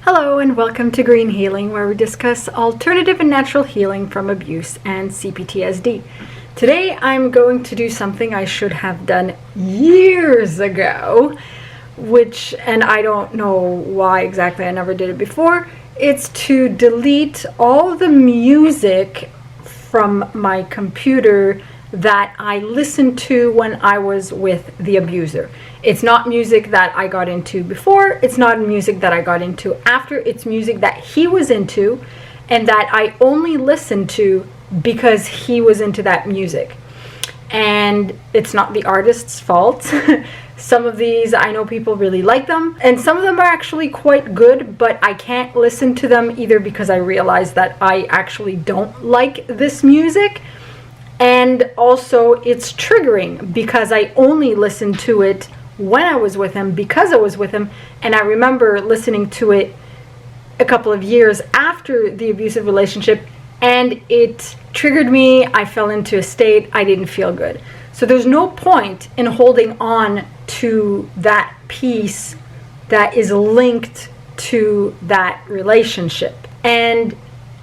Hello and welcome to Green Healing, where we discuss alternative and natural healing from abuse and CPTSD. Today I'm going to do something I should have done years ago, and I don't know why exactly I never did it before. It's to delete all the music from my computer that I listened to when I was with the abuser. It's not music that I got into before, it's not music that I got into after, it's music that he was into and that I only listened to because he was into that music. And it's not the artist's fault. Some of these, I know people really like them, and some of them are actually quite good, but I can't listen to them either because I realize that I actually don't like this music. And also it's triggering because I only listened to it when I was with him because I was with him, and I remember listening to it a couple of years after the abusive relationship, and it triggered me. I fell into a state I didn't feel good. So there's no point in holding on to that piece that is linked to that relationship, and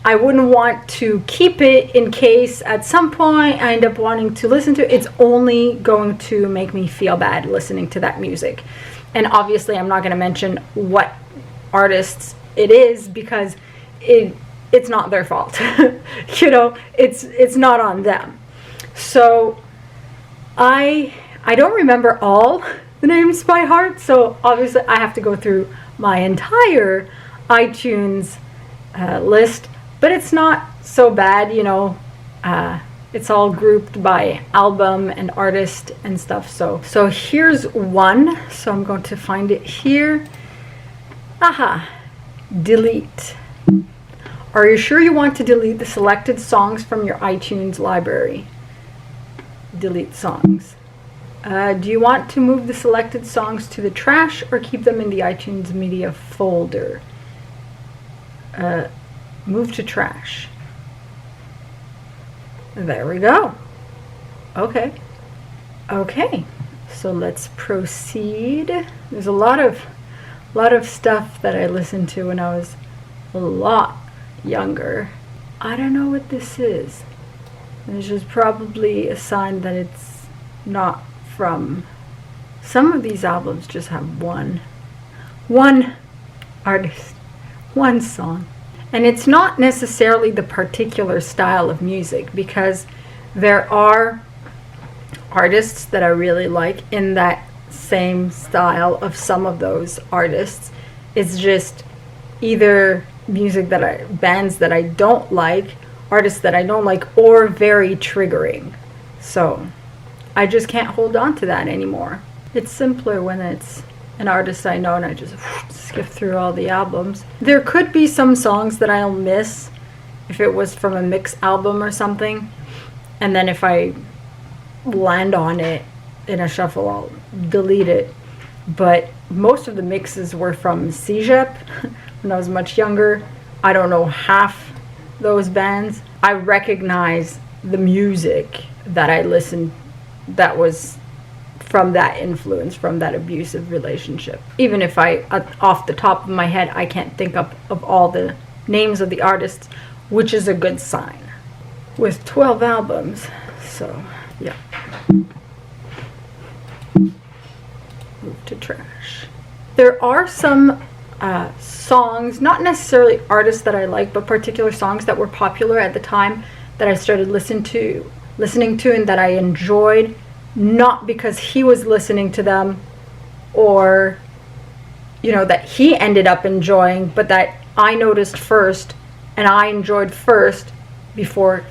I wouldn't want to keep it in case at some point I end up wanting to listen to it. It's only going to make me feel bad listening to that music. And obviously I'm not going to mention what artists it is because it's not their fault. You know, it's not on them. So I don't remember all the names by heart, so obviously I have to go through my entire iTunes list. But it's not so bad, you know. It's all grouped by album and artist and stuff. So here's one. So I'm going to find it here. Aha. Delete. Are you sure you want to delete the selected songs from your iTunes library? Delete songs. Do you want to move the selected songs to the trash or keep them in the iTunes media folder? Move to trash. There we go. Okay. So let's proceed. There's a lot of stuff that I listened to when I was a lot younger. I don't know what this is. This is probably a sign that it's not from. Some of these albums just have one artist, one song. And it's not necessarily the particular style of music, because there are artists that I really like in that same style of some of those artists. It's just either bands that I don't like, artists that I don't like, or very triggering. So I just can't hold on to that anymore. It's simpler when it's an artist I know and I just skip through all the albums. There could be some songs that I'll miss if it was from a mix album or something, and then if I land on it in a shuffle, I'll delete it. But most of the mixes were from CJEP when I was much younger. I don't know half those bands. I recognize the music that I listened that was from that influence, from that abusive relationship. Even if off the top of my head, I can't think of all the names of the artists, which is a good sign. With 12 albums, so yeah. Move to trash. There are some songs, not necessarily artists that I like, but particular songs that were popular at the time that I started listening to and that I enjoyed. Not because he was listening to them or, you know, that he ended up enjoying, but that I noticed first and I enjoyed first before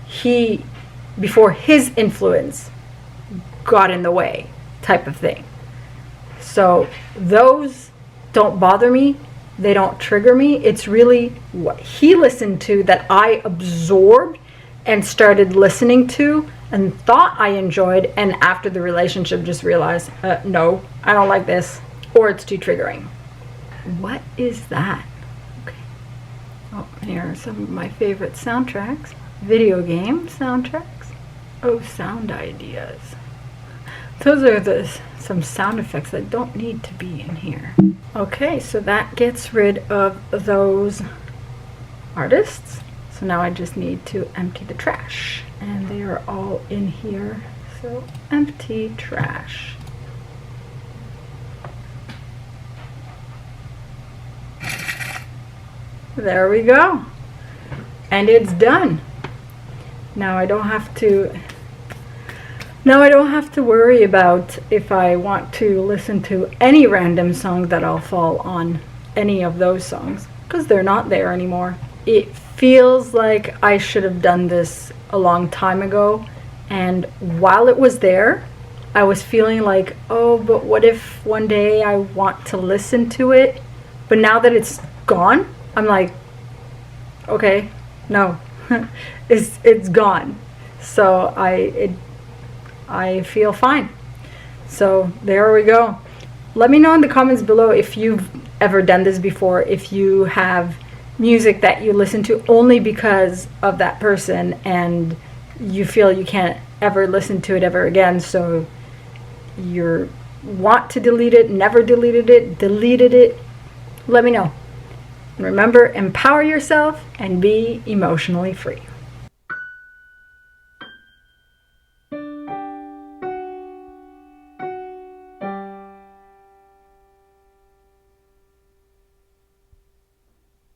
his influence got in the way, type of thing. So those don't bother me. They don't trigger me. It's really what he listened to that I absorbed and started listening to and thought I enjoyed, and after the relationship just realized, no, I don't like this, or it's too triggering. What is that? Okay. Oh, here are some of my favorite soundtracks. Video game soundtracks. Oh, sound ideas. Those are some sound effects that don't need to be in here. Okay, so that gets rid of those artists. So now I just need to empty the trash. And they are all in here. So empty trash. There we go. And it's done. Now I don't have to worry about if I want to listen to any random song that I'll fall on any of those songs, because they're not there anymore. It feels like I should have done this a long time ago, and while it was there, I was feeling like, oh, but what if one day I want to listen to it? But now that it's gone, I'm like, okay, no, it's gone. So I feel fine. So there we go. Let me know in the comments below if you've ever done this before, if you have music that you listen to only because of that person and you feel you can't ever listen to it ever again, so you want to delete it, never deleted it, let me know. And remember, empower yourself and be emotionally free.